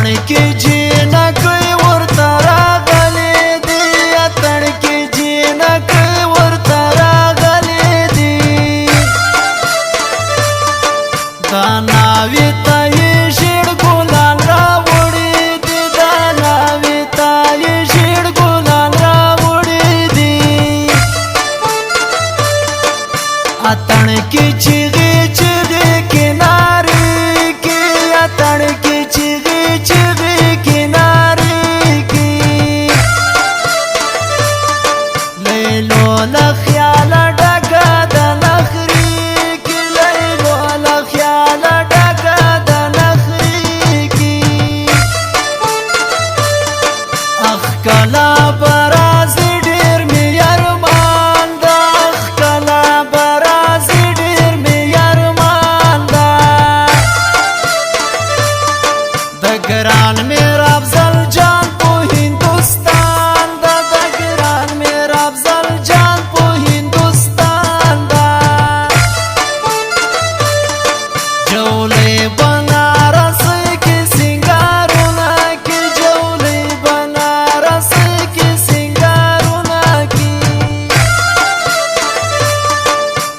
اتن کی جینکۍ ورته راغلې دي اتن کی جینکۍ ورته راغلې دي دا ناوې ته یې ژیړ ګلان راوړي دي دا ناوې ته یې ژیړ ګلان راوړي دي اتن کی چیغې چیغې کنارې کې اتن کی چیغې چیغې کنارې کې لیلو له خیاله ډکه د نخرې کې لیلو له خیاله ډکه د نخرې کې اخ کله به راځي ډېر مې ارمان ده اخ کله به راځي ډېر مې ارمان ده د ګران میر افضل جان په هندوستان ده د ګران میر افضل جان په هندوستان ده جولې بنارس کې سنگارونه کې جولې بنارس کې سنگارونه کې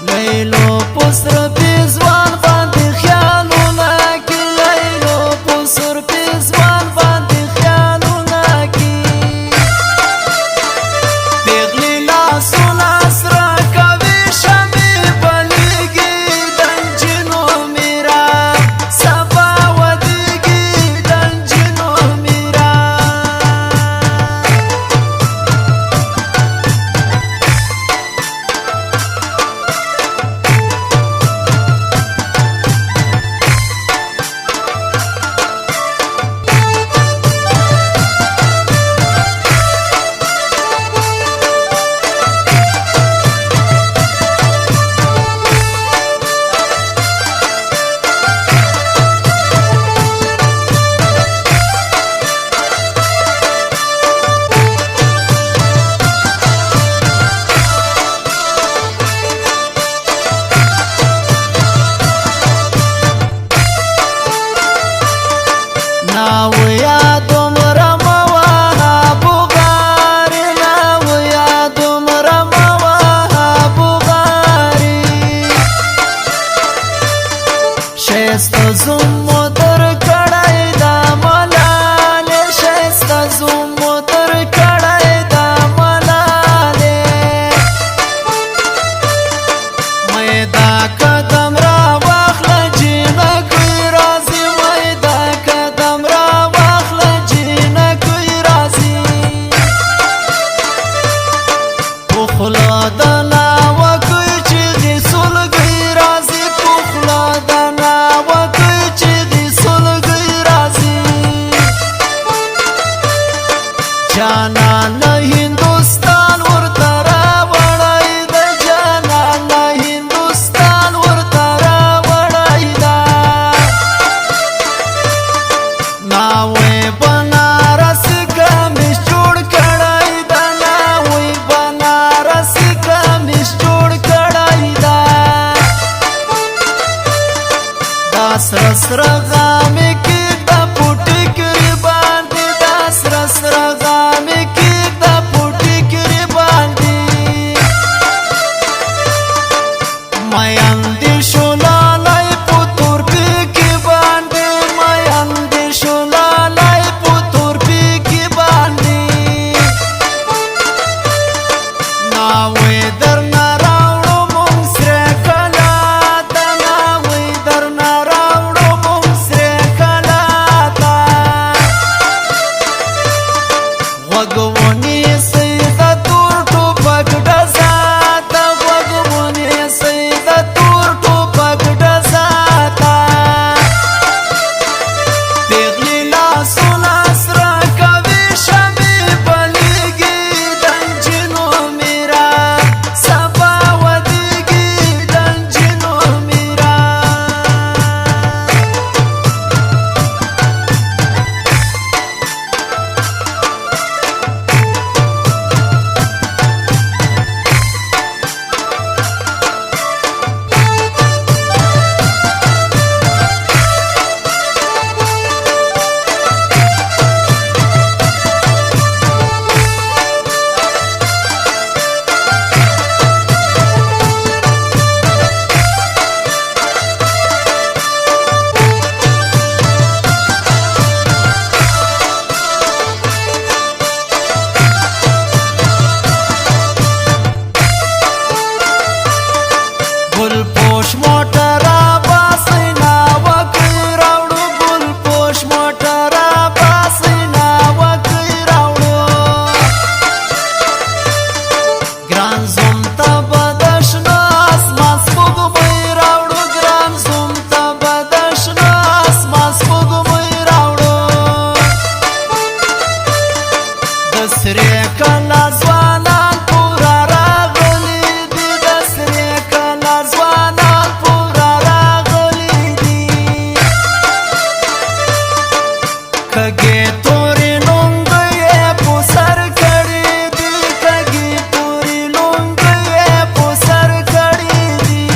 لیلو پسر پیزوان باندې خیالونه کې لیلو پسر پیزوان باندې خیالونه کې پیغلی لاسونه سره کوي شمې بلیږي دنجنو میرا سبا ودیږي دنجنو میرا ناویا دومره مواها بوغاري ناویا دومره مواها بوغاري شایسته زومو در کړی دا ملالې شایسته زومو در کړی دا ملالې مې دا قدم را واخله جینکۍ راځي مې دا قدم را واخله جینکۍ راځي په خوله د ناوکۍ چیغې سلګۍ راځي په خوله د ناوکۍ چیغې سلګۍ راځي جانان له هندوستان ورته راوړی ده جانان له هندوستان ورته راوړی ده ناوې بنارس کمیس جوړ کړی ده ناوې بنارس کمیس جوړ کړی ده دا سره سره غامې کېږده په ټیکري باندې دا سره سره غامې کېږده په ټیکري باندې میین دې شو لالی په تورپیکي باندې میین دې شو لالی کږې تورې لونګۍ یې په سر کړې دي کږې تورې لونګۍ یې په سر کړې دي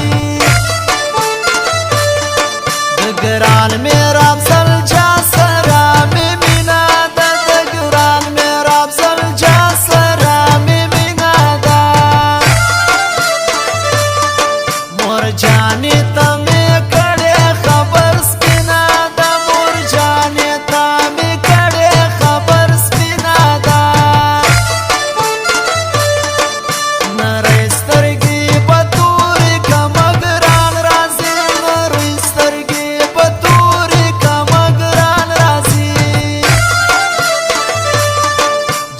د ګران میراب سلجا سره مې مینه ده د ګران میراب سلجا سره مې مینه ده مور جانې ته مې کړې خبر سپینه ده مور جانې ته مې کړې خبر سپینه ده نرۍ سترګې په تورې کمه ګران راځي نرۍ سترګې په تورې کمه ګران راځي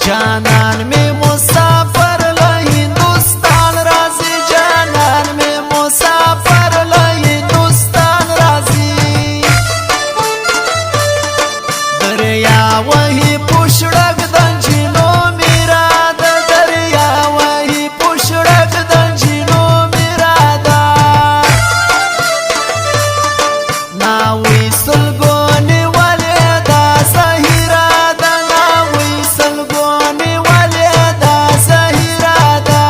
جانان مې مسافر له هندوستان راځي جانان مې مسافر له هندوستان راځي دریا وهي پوشړک د جینو میرا ده دریا وهي پوشړک د جینو میرا ده ناوی سلګونې ولې دا زهیرا ده ناوی سلګونې ولې دا زهیرا ده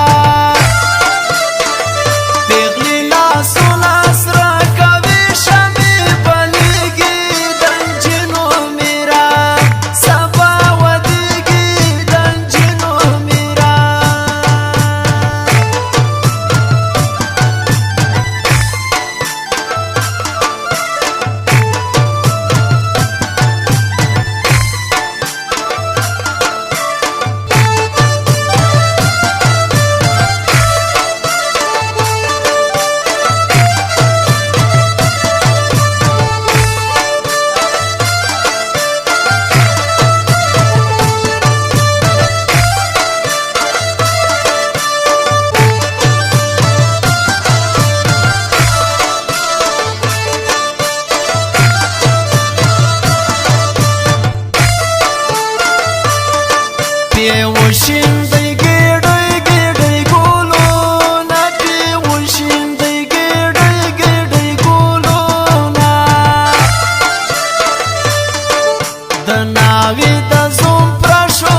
پیغلې لاسونه سره کوي شمې بلیږي د نجونو میرا سبا ودیږي د نجونو میرا پیوشیندی ګډۍ ګډۍ ګلونه پیوشیندی ګډۍ ګډۍ ګلونه د ناوې د زوم پرشو